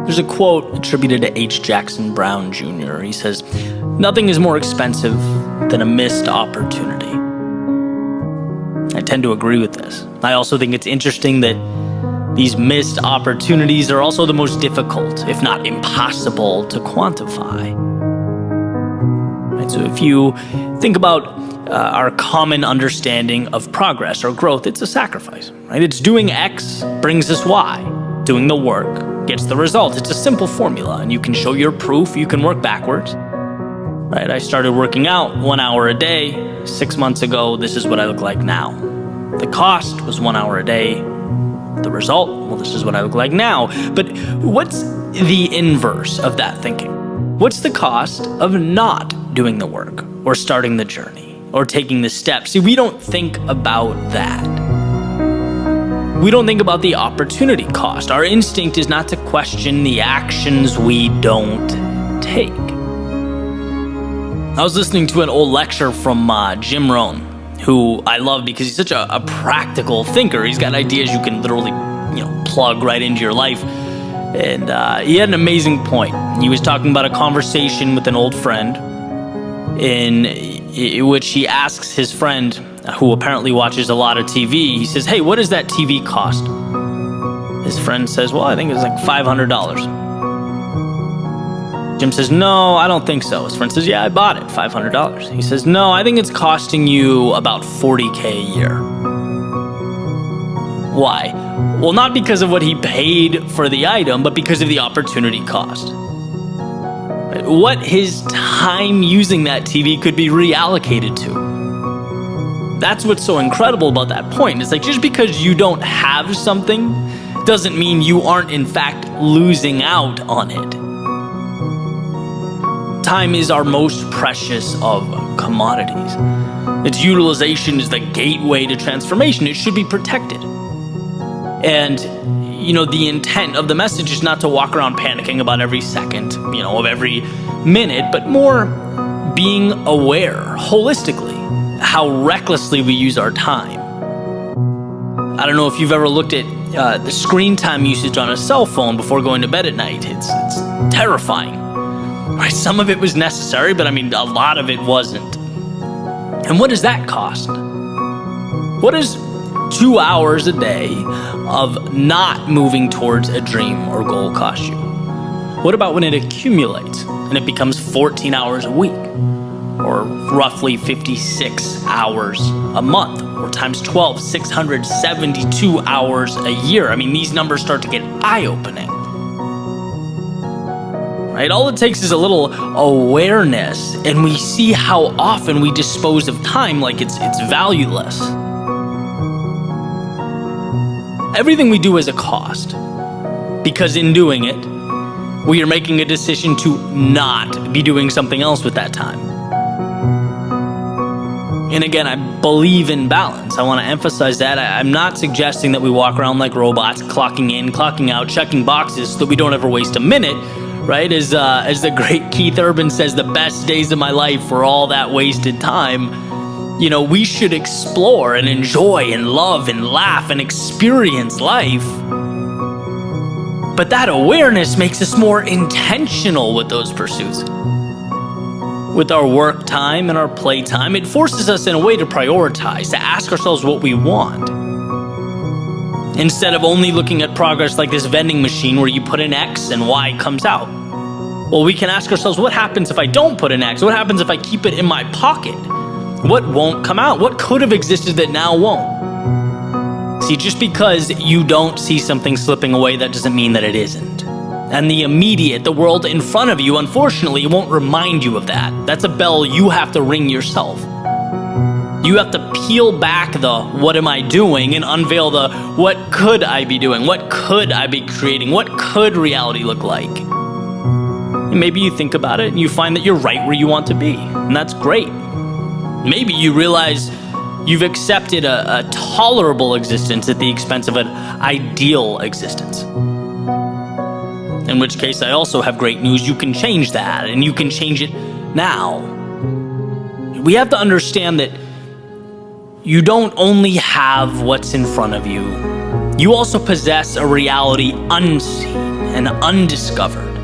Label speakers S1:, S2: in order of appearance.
S1: There's a quote attributed to H. Jackson Brown Jr. He says, "Nothing is more expensive than a missed opportunity." I tend to agree with this. I also think it's interesting that these missed opportunities are also the most difficult, if not impossible, to quantify. Right, so if you think about our common understanding of progress or growth, it's a sacrifice, right? It's doing X brings us Y. Doing the work gets the result. It's a simple formula, and you can show your proof, you can work backwards. Right? I started working out 1 hour a day 6 months ago. This is what I look like now. The cost was 1 hour a day. The result, well, this is what I look like now. But what's the inverse of that thinking? What's the cost of not doing the work or starting the journey or taking the steps? See, we don't think about that. We don't think about the opportunity cost. Our instinct is not to question the actions we don't take. I was listening to an old lecture from Jim Rohn, who I love because he's such a practical thinker. He's got ideas you can literally, plug right into your life. And he had an amazing point. He was talking about a conversation with an old friend in which he asks his friend, who apparently watches a lot of TV, he says, "Hey, what does that TV cost?" His friend says, "Well, I think it's like $500. Jim says, "No, I don't think so." His friend says, "Yeah, I bought it, $500. He says, "No, I think it's costing you about $40K a year." Why? Well, not because of what he paid for the item, but because of the opportunity cost. What his time using that TV could be reallocated to. That's what's so incredible about that point. It's like, just because you don't have something doesn't mean you aren't in fact losing out on it. Time is our most precious of commodities. Its utilization is the gateway to transformation. It should be protected. And, the intent of the message is not to walk around panicking about every second, of every minute, but more being aware holistically how recklessly we use our time. I don't know if you've ever looked at the screen time usage on a cell phone before going to bed at night. It's terrifying. Right? Some of it was necessary, but a lot of it wasn't. And what does that cost? What does 2 hours a day of not moving towards a dream or goal cost you? What about when it accumulates and it becomes 14 hours a week, or roughly 56 hours a month, or times 12, 672 hours a year? These numbers start to get eye-opening. Right? All it takes is a little awareness, and we see how often we dispose of time like it's valueless. Everything we do has a cost, because in doing it, we are making a decision to not be doing something else with that time. And again, I believe in balance. I want to emphasize that. I'm not suggesting that we walk around like robots, clocking in, clocking out, checking boxes so that we don't ever waste a minute, right? As the great Keith Urban says, the best days of my life were all that wasted time. We should explore and enjoy and love and laugh and experience life. But that awareness makes us more intentional with those pursuits. With our work time and our play time, it forces us in a way to prioritize, to ask ourselves what we want. Instead of only looking at progress like this vending machine where you put in X and Y comes out. Well, we can ask ourselves, what happens if I don't put in X? What happens if I keep it in my pocket? What won't come out? What could have existed that now won't? See, just because you don't see something slipping away, that doesn't mean that it isn't. And the immediate, the world in front of you, unfortunately, won't remind you of that. That's a bell you have to ring yourself. You have to peel back the what am I doing and unveil the what could I be doing? What could I be creating? What could reality look like? And maybe you think about it and you find that you're right where you want to be. And that's great. Maybe you realize you've accepted a tolerable existence at the expense of an ideal existence. In which case, I also have great news. You can change that, and you can change it now. We have to understand that you don't only have what's in front of you. You also possess a reality unseen. and undiscovered.